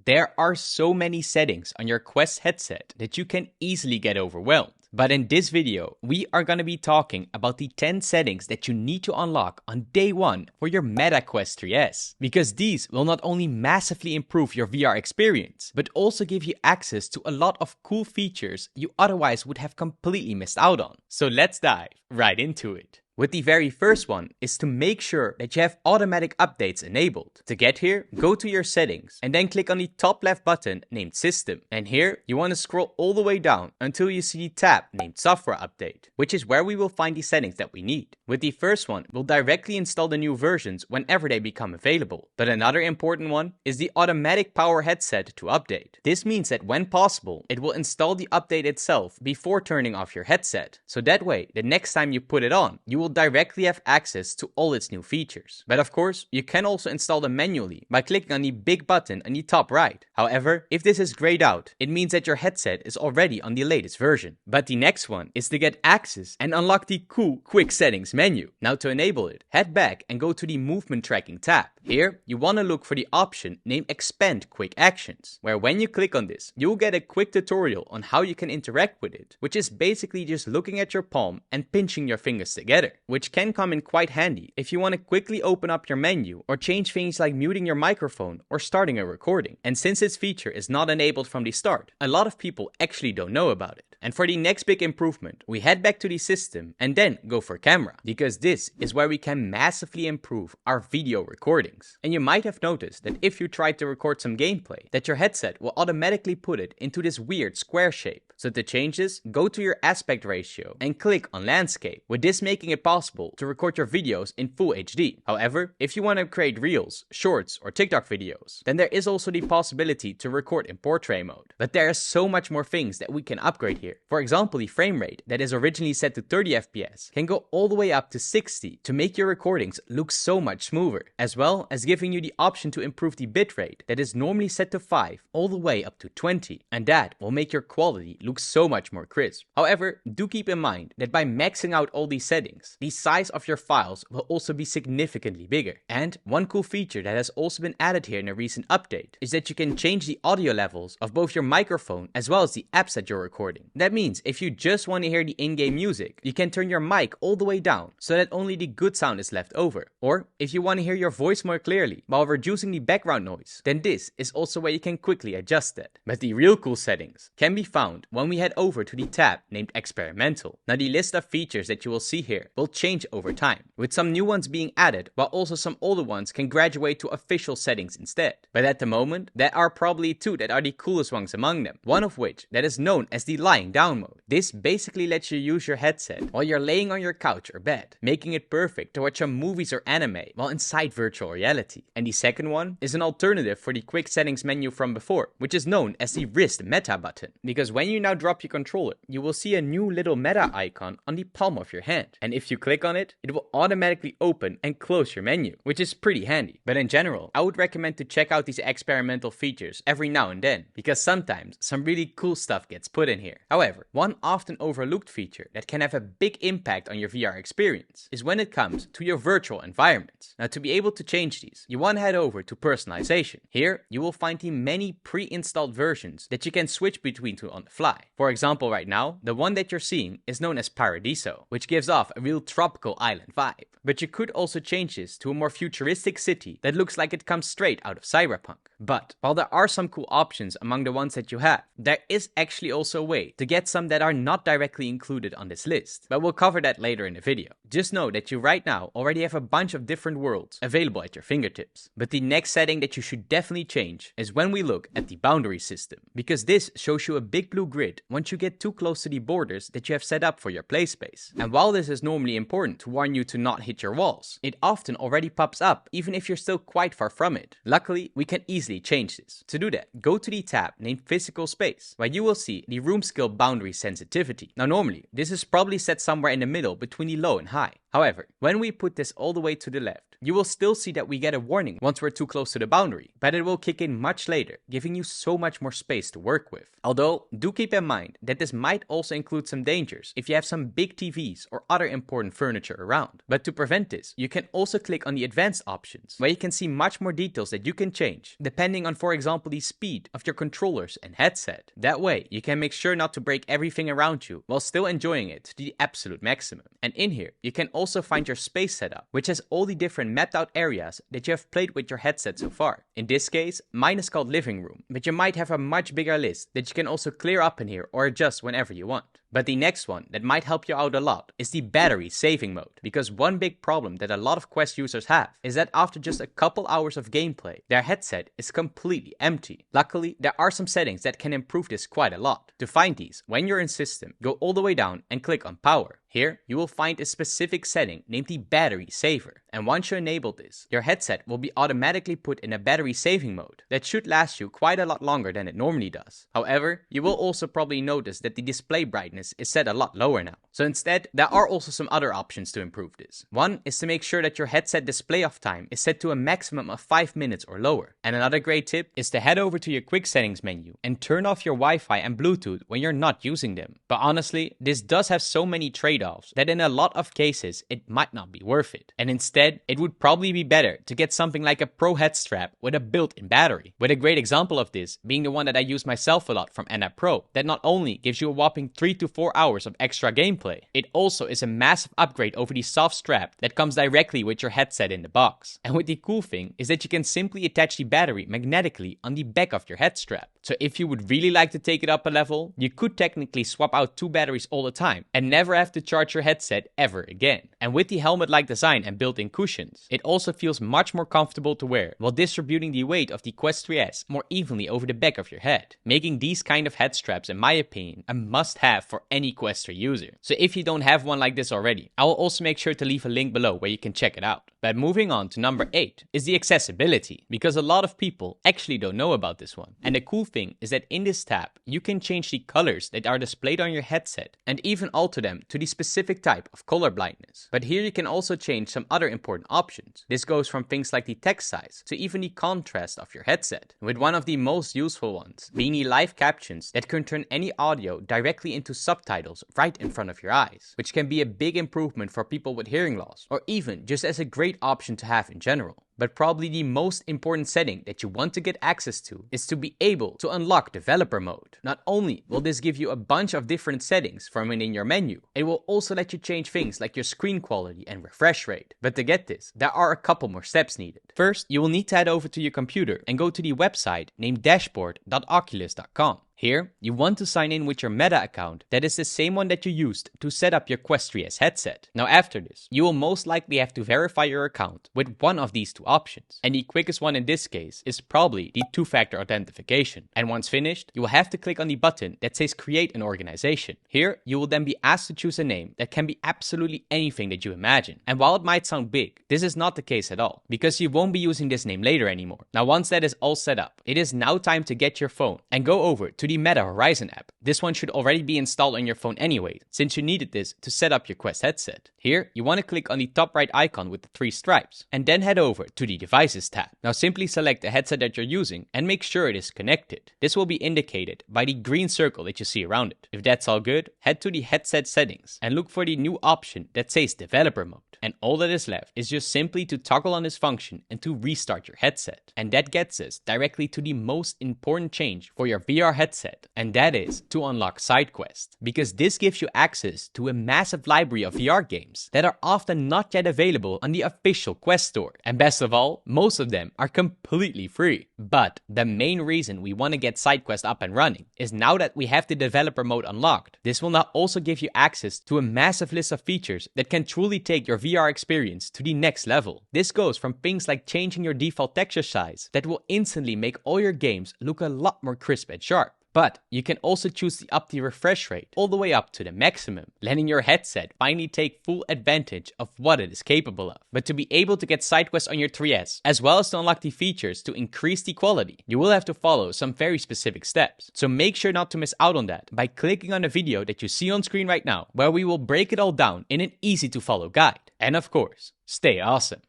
There are so many settings on your Quest headset that you can easily get overwhelmed. But in this video, we are going to be talking about the 10 settings that you need to unlock on day 1 for your Meta Quest 3S. Because these will not only massively improve your VR experience, but also give you access to a lot of cool features you otherwise would have completely missed out on. So let's dive right into it. With the very first one is to make sure that you have automatic updates enabled. To get here, go to your settings and then click on the top left button named System. And here, you want to scroll all the way down until you see the tab named Software Update, which is where we will find the settings that we need. With the first one, we'll directly install the new versions whenever they become available. But another important one is the automatic power headset to update. This means that when possible, it will install the update itself before turning off your headset. So that way, the next time you put it on, you will directly have access to all its new features. But of course, you can also install them manually by clicking on the big button on the top right. However, if this is grayed out, it means that your headset is already on the latest version. But the next one is to get access and unlock the cool Quick Settings menu. Now to enable it, head back and go to the Movement Tracking tab. Here, you want to look for the option named Expand Quick Actions, where when you click on this, you will get a quick tutorial on how you can interact with it, which is basically just looking at your palm and pinching your fingers together, which can come in quite handy if you want to quickly open up your menu or change things like muting your microphone or starting a recording. And since this feature is not enabled from the start, a lot of people actually don't know about it. And for the next big improvement, we head back to the system and then go for camera, because this is where we can massively improve our video recordings. And you might have noticed that if you try to record some gameplay, that your headset will automatically put it into this weird square shape. So to change this, go to your aspect ratio and click on landscape, with this making it possible to record your videos in full HD. However, if you want to create reels, shorts or TikTok videos, then there is also the possibility to record in portrait mode. But there are so much more things that we can upgrade here. For example, the frame rate that is originally set to 30 FPS can go all the way up to 60 to make your recordings look so much smoother, as well as giving you the option to improve the bitrate that is normally set to 5 all the way up to 20, and that will make your quality look so much more crisp. However, do keep in mind that by maxing out all these settings, the size of your files will also be significantly bigger. And one cool feature that has also been added here in a recent update is that you can change the audio levels of both your microphone as well as the apps that you're recording. That means if you just want to hear the in-game music, you can turn your mic all the way down so that only the good sound is left over. Or if you want to hear your voice more clearly while reducing the background noise, then this is also where you can quickly adjust that. But the real cool settings can be found when we head over to the tab named Experimental. Now the list of features that you will see here will change over time, with some new ones being added while also some older ones can graduate to official settings instead. But at the moment, there are probably two that are the coolest ones among them, one of which that is known as the lying down mode. This basically lets you use your headset while you're laying on your couch or bed, making it perfect to watch some movies or anime while inside virtual reality. And the second one is an alternative for the quick settings menu from before, which is known as the wrist meta button. Because when you now drop your controller, you will see a new little meta icon on the palm of your hand. And if you click on it, it will automatically open and close your menu, which is pretty handy. But in general, I would recommend to check out these experimental features every now and then, because sometimes some really cool stuff gets put in here. However, one often overlooked feature that can have a big impact on your VR experience is when it comes to your virtual environments. Now to be able to change these, you want to head over to personalization. Here, you will find the many pre-installed versions that you can switch between to on the fly. For example, right now, the one that you're seeing is known as Paradiso, which gives off a real tropical island vibe. But you could also change this to a more futuristic city that looks like it comes straight out of Cyberpunk. But while there are some cool options among the ones that you have, there is actually also a way to get some that are not directly included on this list. But we'll cover that later in the video. Just know that you right now already have a bunch of different worlds available at your fingertips. But the next setting that you should definitely change is when we look at the boundary system, because this shows you a big blue grid once you get too close to the borders that you have set up for your play space. And while this is normally important to warn you to not hit your walls, it often already pops up even if you're still quite far from it. Luckily, we can easily change this. To do that, go to the tab named Physical Space, where you will see the room scale boundary sensitivity. Now normally, this is probably set somewhere in the middle between the low and high. However, when we put this all the way to the left, you will still see that we get a warning once we're too close to the boundary, but it will kick in much later, giving you so much more space to work with. Although, do keep in mind that this might also include some dangers if you have some big TVs or other important furniture around. But to prevent this, you can also click on the advanced options, where you can see much more details that you can change, depending on, for example, the speed of your controllers and headset. That way, you can make sure not to break everything around you while still enjoying it to the absolute maximum. And in here, you can also find your space setup, which has all the different mapped out areas that you have played with your headset so far. In this case, mine is called living room, but you might have a much bigger list that you can also clear up in here or adjust whenever you want. But the next one that might help you out a lot is the battery saving mode, because one big problem that a lot of Quest users have is that after just a couple hours of gameplay, their headset is completely empty. Luckily, there are some settings that can improve this quite a lot. To find these, when you're in system, go all the way down and click on power. Here, you will find a specific setting named the battery saver. And once you enable this, your headset will be automatically put in a battery saving mode that should last you quite a lot longer than it normally does. However, you will also probably notice that the display brightness is set a lot lower now. So instead, there are also some other options to improve this. One is to make sure that your headset display off time is set to a maximum of 5 minutes or lower. And another great tip is to head over to your quick settings menu and turn off your Wi-Fi and Bluetooth when you're not using them. But honestly, this does have so many trade-offs that in a lot of cases it might not be worth it. And instead, it would probably be better to get something like a Pro head strap with a built-in battery. With a great example of this being the one that I use myself a lot from NAP Pro, that not only gives you a whopping 3 to 4 hours of extra gameplay, it also is a massive upgrade over the soft strap that comes directly with your headset in the box. And with the cool thing is that you can simply attach the battery magnetically on the back of your head strap. So if you would really like to take it up a level, you could technically swap out 2 batteries all the time and never have to charge your headset ever again. And with the helmet-like design and built-in cushions, it also feels much more comfortable to wear while distributing the weight of the Quest 3S more evenly over the back of your head, making these kind of head straps, in my opinion, a must-have for any Quest 3 user. So if you don't have one like this already, I will also make sure to leave a link below where you can check it out. But moving on to number 8 is the accessibility, because a lot of people actually don't know about this one. And the cool thing is that in this tab, you can change the colors that are displayed on your headset and even alter them to the specific type of color blindness. But here you can also change some other important options. This goes from things like the text size to even the contrast of your headset, with one of the most useful ones being the live captions that can turn any audio directly into subtitles right in front of your eyes, which can be a big improvement for people with hearing loss, or even just as a great option to have in general. But probably the most important setting that you want to get access to is to be able to unlock developer mode. Not only will this give you a bunch of different settings from within your menu, it will also let you change things like your screen quality and refresh rate. But to get this, there are a couple more steps needed. First, you will need to head over to your computer and go to the website named dashboard.oculus.com. Here, you want to sign in with your Meta account that is the same one that you used to set up your Quest 3S headset. Now after this, you will most likely have to verify your account with one of these two options. And the quickest one in this case is probably the two-factor authentication. And once finished, you will have to click on the button that says create an organization. Here, you will then be asked to choose a name that can be absolutely anything that you imagine. And while it might sound big, this is not the case at all, because you won't be using this name later anymore. Now once that is all set up, it is now time to get your phone and go over to the Meta Horizon app. This one should already be installed on your phone anyway, since you needed this to set up your Quest headset. Here, you want to click on the top right icon with the 3 stripes, and then head over to the Devices tab. Now simply select the headset that you're using and make sure it is connected. This will be indicated by the green circle that you see around it. If that's all good, head to the headset settings and look for the new option that says Developer Mode. And all that is left is just simply to toggle on this function and to restart your headset. And that gets us directly to the most important change for your VR headset, and that is to unlock SideQuest, because this gives you access to a massive library of VR games that are often not yet available on the official Quest store. And best of all, most of them are completely free. But the main reason we want to get SideQuest up and running is now that we have the developer mode unlocked, this will now also give you access to a massive list of features that can truly take your VR experience to the next level. This goes from things like changing your default texture size that will instantly make all your games look a lot more crisp and sharp. But you can also choose the up the refresh rate all the way up to the maximum, letting your headset finally take full advantage of what it is capable of. But to be able to get side quests on your 3S, as well as to unlock the features to increase the quality, you will have to follow some very specific steps. So make sure not to miss out on that by clicking on the video that you see on screen right now, where we will break it all down in an easy to follow guide. And of course, stay awesome.